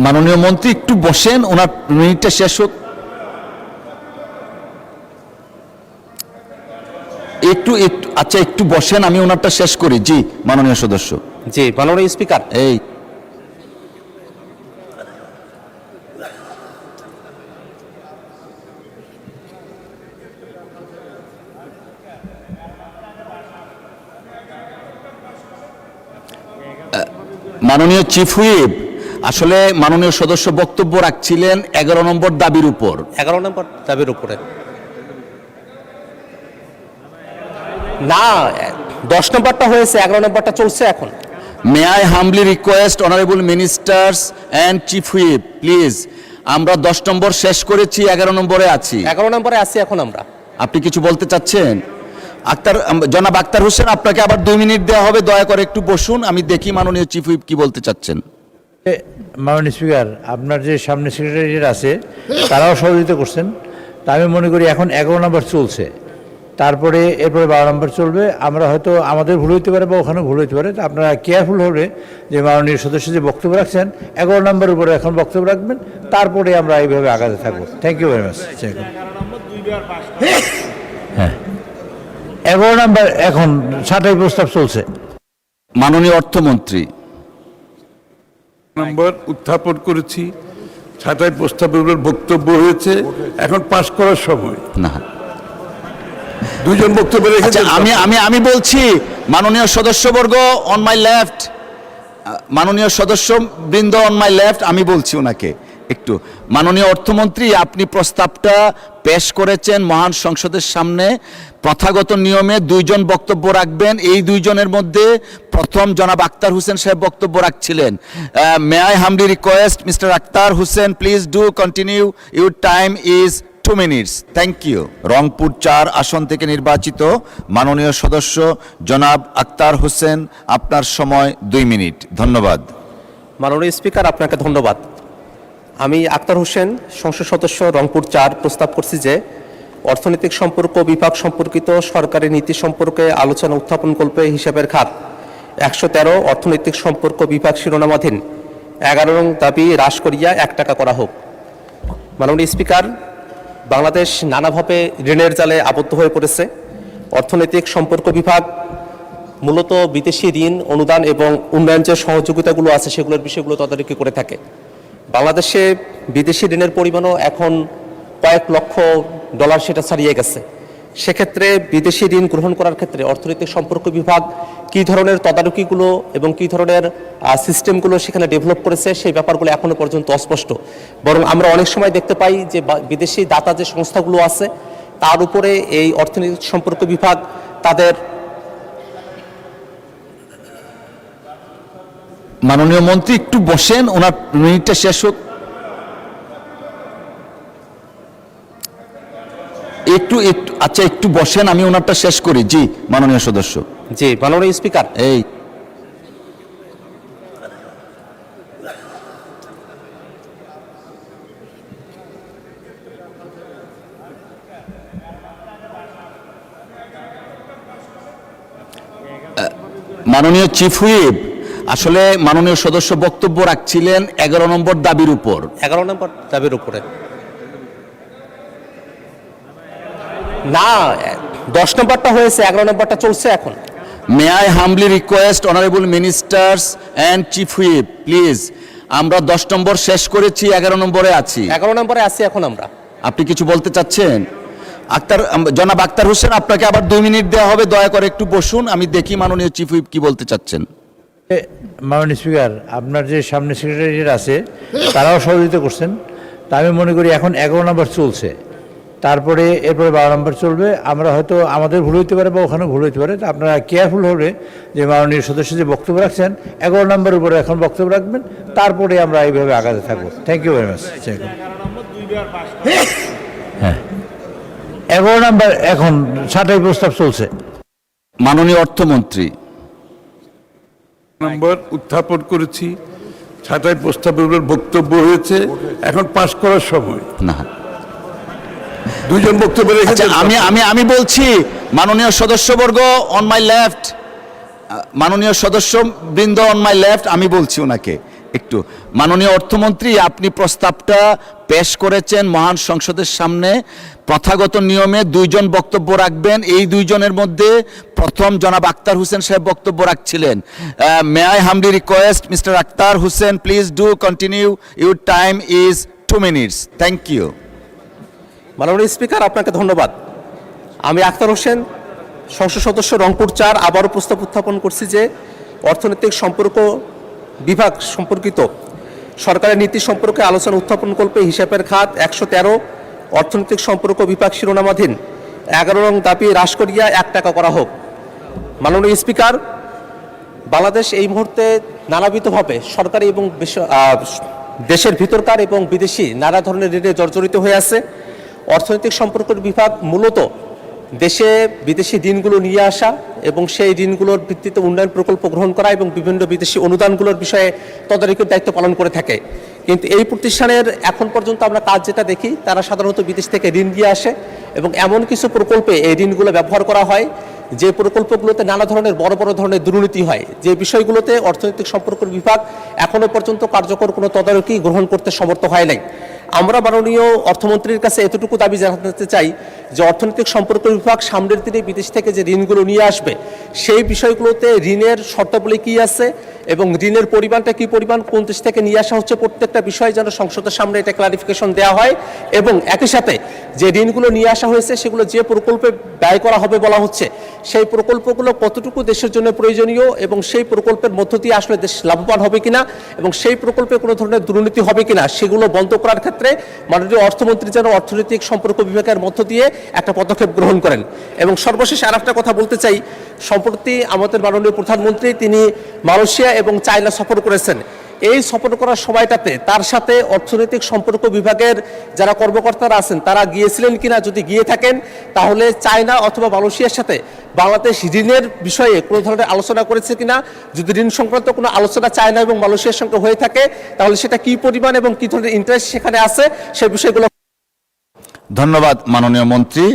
মাননীয় মন্ত্রী একটু বসেন, ওনার মিনিটটা শেষ হোক। একটু একটু আচ্ছা একটু বসেন, আমি ওনারটা শেষ করি। জি মাননীয় সদস্য। জি মাননীয় স্পিকার, এই মাননীয় চিফ হুইপ, আসলে মাননীয় সদস্য বক্তব্য রাখছিলেন 11 নম্বর দাবির উপর। 11 নম্বর দাবির উপরে না, 10 নম্বরটা হয়েছে, 11 নম্বরটা চলছে এখন। মে I humbly request honourable ministers and chief whip please, আমরা 10 নম্বর শেষ করেছি, 11 নম্বরে আছি। 11 নম্বরে আছি এখন আমরা। আপনি কিছু বলতে চাচ্ছেন? জনাব আক্তার হোসেন, আপনাকে আবার 2 মিনিট দেওয়া হবে, দয়া করে একটু বসুন, আমি দেখি মাননীয় চিফ হুইপ কি বলতে চাচ্ছেন। মাননীয় স্পিকার, আপনার যে সামনে সেক্রেটারিয়েট আছে তারাও সহযোগিতা করছেন। তা আমি মনে করি এখন 11 নম্বর চলছে, তারপরে এরপরে 12 নম্বর চলবে। আমরা হয়তো আমাদের ভুল হইতে পারে বা ওখানে ভুল হইতে পারে, তা আপনারা কেয়ারফুল হবে যে মাননীয় সদস্য যে বক্তব্য রাখছেন 11 নম্বরের উপরে এখন বক্তব্য রাখবেন, তারপরে আমরা এইভাবে আগাতে থাকবো। Thank you very much. হ্যাঁ, 11 নম্বর এখন ছাঁটাই প্রস্তাব চলছে। মাননীয় অর্থমন্ত্রী। নম্বর উত্থাপন করেছি, ছাঁটাই প্রস্তাবের উপর বক্তব্য হয়েছে, এখন পাশ করার সময় না, দুজন বক্তব্য রেখেছেন। আমি বলছি মাননীয় সদস্যবর্গ অন মাই লেফট, মাননীয় সদস্য বৃন্দ অন মাই লেফট, আমি বলছি ওনাকে একটু। মাননীয় অর্থমন্ত্রী, আপনি প্রস্তাবটা পেশ করেছেন মহান সংসদের সামনে, প্রথাগত নিয়মে 2 জন বক্তব্য রাখবেন। এই 2 জনের মধ্যে প্রথম জনাব আক্তার হোসেন সাহেব বক্তব্য রাখছিলেন। May I humbly request mister Akhtar Hossain please do continue, your time is 2 minutes. Thank you. Rangpur 4 আসন থেকে নির্বাচিত মাননীয় সদস্য জনাব আক্তার হোসেন, আপনার সময় 2 মিনিট। ধন্যবাদ। মাননীয় স্পিকার, আপনাকে ধন্যবাদ। আমি আক্তার হোসেন, সংসদ সদস্য রংপুর 4, প্রস্তাব করছি যে অর্থনৈতিক সম্পর্ক বিভাগ সম্পর্কিত সরকারি নীতি সম্পর্কে আলোচনা উত্থাপন কল্পে হিসাবের খাত 113 অর্থনৈতিক সম্পর্ক বিভাগ শিরোনামাধীন 11 নং দাবি হ্রাস করিয়া 1 টাকা করা হোক। মাননীয় স্পিকার, বাংলাদেশ নানাভাবে ঋণের জালে আবদ্ধ হয়ে পড়েছে। অর্থনৈতিক সম্পর্ক বিভাগ মূলত বিদেশি ঋণ, অনুদান এবং উন্নয়ন যে সহযোগিতাগুলো আছে সেগুলোর বিষয়গুলো তদারকি করে থাকে। বাংলাদেশে বিদেশি ঋণের পরিমাণও এখন কয়েক লক্ষ ডলার সেটা ছাড়িয়ে গেছে। সেক্ষেত্রে বিদেশি ঋণ গ্রহণ করার ক্ষেত্রে অর্থনৈতিক সম্পর্ক বিভাগ কী ধরনের তদারকিগুলো এবং কী ধরনের সিস্টেমগুলো সেখানে ডেভেলপ করেছে সেই ব্যাপারগুলো এখনও পর্যন্ত অস্পষ্ট। বরং আমরা অনেক সময় দেখতে পাই যে বিদেশি দাতা যে সংস্থাগুলো আছে তার উপরে এই অর্থনৈতিক সম্পর্ক বিভাগ তাদের। মাননীয় মন্ত্রী একটু বসেন, ওনার মিনিটটা শেষ হোক। একটু আচ্ছা একটু বসেন, আমি ওনারটা শেষ করি। জি মাননীয় সদস্য। জি মাননীয় স্পিকার, এই মাননীয় চিফ হুইপ, আসলে মাননীয় সদস্য বক্তব্য রাখছিলেন 11 নম্বর দাবির উপর। 11 নম্বর দাবির উপরে না, 10 নম্বরটা হয়েছে, 11 নম্বরটা চলছে এখন। মে I humbly request honourable ministers and chief whip please, আমরা 10 নম্বর শেষ করেছি, 11 নম্বরে আছি। 11 নম্বরে আছি এখন আমরা। আপনি কিছু বলতে চাচ্ছেন? জনাব আক্তার হোসেন, আপনাকে আবার 2 মিনিট দেওয়া হবে, দয়া করে একটু বসুন, আমি দেখি মাননীয় চিফ হুইপ কি বলতে চাচ্ছেন। মাননীয় স্পিকার, আপনার যে সামনে সেক্রেটারিয়েট আছে তারাও সহযোগিতা করছেন। তা আমি মনে করি এখন 11 নম্বর চলছে, তারপরে এরপরে 12 নম্বর চলবে। আমরা হয়তো আমাদের ভুল হইতে পারে বা ওখানে ভুল হইতে পারে, তা আপনারা কেয়ারফুল হবে যে মাননীয় সদস্য যে বক্তব্য রাখছেন 11 নম্বরের উপরে এখন বক্তব্য রাখবেন, তারপরে আমরা এইভাবে আগাতে থাকবো। Thank you very much. হ্যাঁ, 11 নম্বর এখন ছাঁটাই প্রস্তাব চলছে। মাননীয় অর্থমন্ত্রী। নম্বর উত্থাপন করেছি, ছাঁটাই প্রস্তাবের উপর বক্তব্য হয়েছে, এখন পাশ করার সময় না, দুজন বক্তব্য রেখেছেন। আমি বলছি মাননীয় সদস্যবর্গ অন মাই লেফট, মাননীয় সদস্য বৃন্দ অন মাই লেফট, আমি বলছি ওনাকে একটু মাননীয় অর্থমন্ত্রী, আপনি প্রস্তাবটা পেশ করেছেন মহান সংসদের সামনে। প্রথাগত নিয়মে দুইজন বক্তব্য রাখবেন, এই দুইজনের মধ্যে প্রথম জনাব আক্তার হোসেন সাহেব বক্তব্য রাখছিলেন। May I humbly request mister Akhtar Hossain, please do continue, your time is 2 minutes. Thank you. মাননীয় স্পিকার, আপনাকে ধন্যবাদ। আমি আক্তার হোসেন, সংসদ সদস্য রংপুর 4, আবারও প্রস্তাব উত্থাপন করছি যে অর্থনৈতিক সম্পর্ক বিভাগ সম্পর্কিত সরকারের নীতি সম্পর্কে আলোচনা উত্থাপন কল্পে হিসাবের খাত 113 অর্থনৈতিক সম্পর্ক বিভাগ শিরোনামাধীন 11 নং দাবি হ্রাস করিয়া 1 টাকা করা হোক। মাননীয় স্পিকার, বাংলাদেশ এই মুহূর্তে নানাবিধভাবে সরকারি এবং দেশের ভিতরকার এবং বিদেশি নানা ধরনের ঋণে জর্জরিত হয়ে আছে। অর্থনৈতিক সম্পর্কের বিভাগ মূলত দেশে বিদেশি ঋণগুলো নিয়ে আসা এবং সেই ঋণগুলোর ভিত্তিতে উন্নয়ন প্রকল্প গ্রহণ করা এবং বিভিন্ন বিদেশি অনুদানগুলোর বিষয়ে তদারকির দায়িত্ব পালন করে থাকে। কিন্তু এই প্রতিষ্ঠানের এখন পর্যন্ত আমরা কাজ যেটা দেখি, তারা সাধারণত বিদেশ থেকে ঋণ দিয়ে আসে এবং এমন কিছু প্রকল্পে এই ঋণগুলো ব্যবহার করা হয় যে প্রকল্পগুলোতে নানা ধরনের বড় বড় ধরনের দুর্নীতি হয়, যে বিষয়গুলোতে অর্থনৈতিক সম্পর্ক বিভাগ এখনো পর্যন্ত কার্যকর কোনো তদারকি গ্রহণ করতে সমর্থ হয় নাই। আমরা মাননীয় অর্থমন্ত্রীর কাছে এতটুকু দাবি জানাতে চাই যে অর্থনৈতিক সম্পর্ক বিভাগ সামনের দিনে বিদেশ থেকে যে ঋণগুলো নিয়ে আসবে সেই বিষয়গুলোতে ঋণের শর্তাবলী কী আছে এবং ঋণের পরিমাণটা কী পরিমাণ, কোন দেশ থেকে নিয়ে আসা হচ্ছে, প্রত্যেকটা বিষয় যেন সংসদের সামনে এটা ক্লারিফিকেশন দেওয়া হয় এবং একই সাথে যে ঋণগুলো নিয়ে আসা হয়েছে সেগুলো যে প্রকল্পে ব্যয় করা হবে বলা হচ্ছে সেই প্রকল্পগুলো কতটুকু দেশের জন্য প্রয়োজনীয় এবং সেই প্রকল্পের মধ্য দিয়ে আসলে দেশ লাভবান হবে কিনা এবং সেই প্রকল্পে কোনো ধরনের দুর্নীতি হবে কিনা সেগুলো বন্ধ করার ক্ষেত্রে মাননীয় অর্থমন্ত্রী যেন অর্থনৈতিক সম্পর্ক বিভাগের মধ্য দিয়ে একটা পদক্ষেপ গ্রহণ করেন। এবং সর্বশেষ আর একটা কথা বলতে চাই, সম্প্রতি আমাদের মাননীয় প্রধানমন্ত্রী তিনি মালয়েশিয়া এবং চায়না সফর করেছেন। এই সফর করার সময়টাতে তার সাথে অর্থনৈতিক সম্পর্ক বিভাগের যারা কর্মকর্তারা আছেন তারা গিয়েছিলেন কিনা, যদি গিয়ে থাকেন তাহলে চায়না অথবা মালয়েশিয়ার সাথে বাংলাদেশ ঋণের বিষয়ে কোনো ধরনের আলোচনা করেছে কিনা, যদি ঋণ সংক্রান্ত কোনো আলোচনা চায়না এবং মালয়েশিয়ার সঙ্গে হয়ে থাকে তাহলে সেটা কী পরিমাণ এবং কী ধরনের ইন্টারেস্ট সেখানে আছে সে বিষয়গুলো। ধন্যবাদ মাননীয় মন্ত্রী।